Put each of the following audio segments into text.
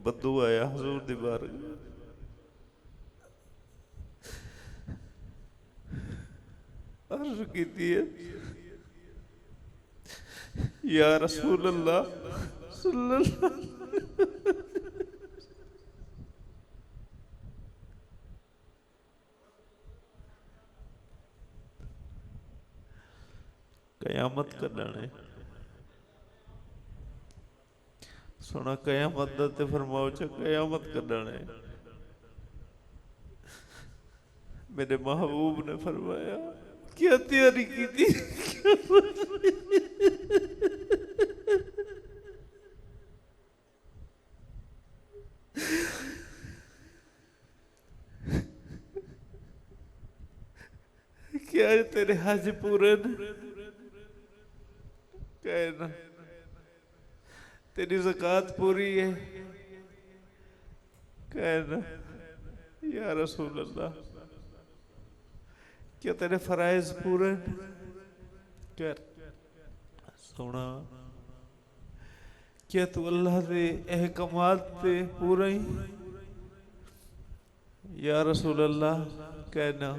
बद्दू आया हजूर दी बारगाह, अर्ज कीती है या रसूल अल्लाह सल्लल्लाहु कयामत कढ़ने सोना कयामत दा ते फरमाओ च कयामत कढ़ने। मेरे महबूब ने फरमाया क्या तैयारी की थी? क्या तेरे हज पूरे न? कहना तेरी ज़कात पूरी है? कहना या रसूल अल्लाह क्या तेरे फराइज पूरे न? कर सोना क्या तू अल्लाह दे अहकामात ते पूरा ही? या रसूल अल्लाह कहना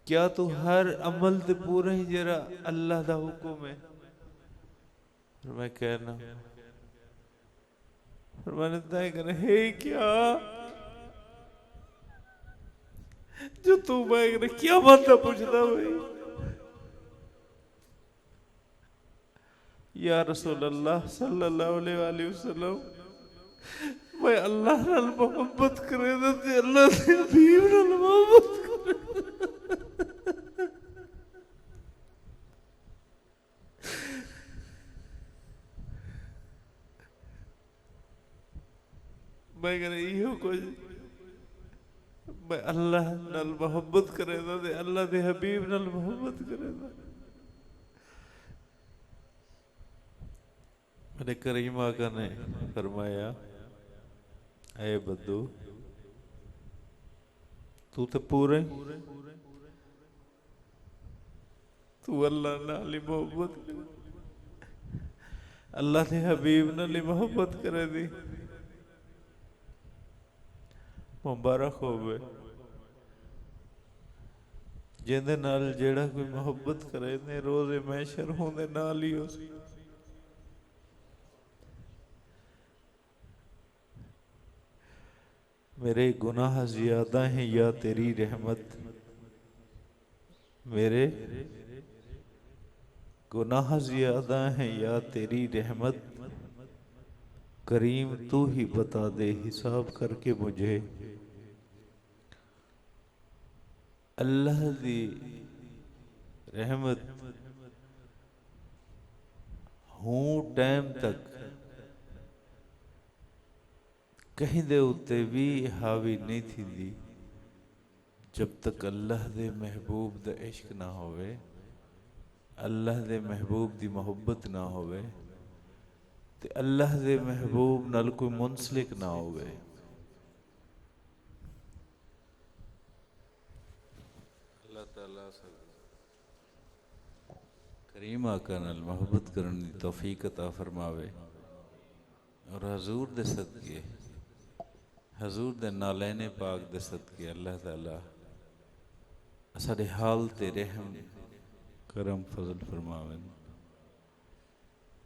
क्या तू हर अमल ते पूरा ही जरा अल्लाह दा हुक्म है? और मैं कहना और मैंने तय कर हे क्या जो तू मैं क्या बंदा पूछता हुई? या रसूल अल्लाह सल्लल्लाहु अलैहि वसल्लम मैं अल्लाह नाल मोहब्बत करे ते अल्लाह दे हबीब नाल मोहब्बत करे। मैं कहना इहो कुछ मैं अल्लाह नाल मोहब्बत करे ते अल्लाह दे हबीब नाल मोहब्बत करे। मैंने करीम आका ने फरमाया ऐ बद्दू तू तो पूरे तू अल्लाह नाल ही मोहब्बत करे, अल्लाह दे हबीब नाल ही मोहब्बत करे दी। मुबारक होवे जिंदे नाल जेड़ा कोई मोहब्बत करे ने रोज़े महशर होंदे नाल ही हो। मेरे गुनाह ज़्यादा हैं या तेरी रहमत, मेरे गुनाह ज़्यादा हैं या तेरी रहमत, करीम तू ही बता दे हिसाब करके मुझे। अल्लाह दी रहमत हूँ टाइम तक कहीं दे उत्ते भी हावी नहीं थी दी जब तक अल्लाह दे महबूब दा इश्क ना होवे, अल्लाह दे महबूब दी मोहब्बत ना होवे ते अल्लाह दे महबूब नाल कोई मुंसलिक ना होवे। अल्लाह ताला करीम आका नाल मोहब्बत करने दी तौफीक अता फरमावे और हजूर दे सदके हजूर दे नालैने पाक दे सदके अल्लाह ताला साडे हाल ते रहम करम फजल फरमावे।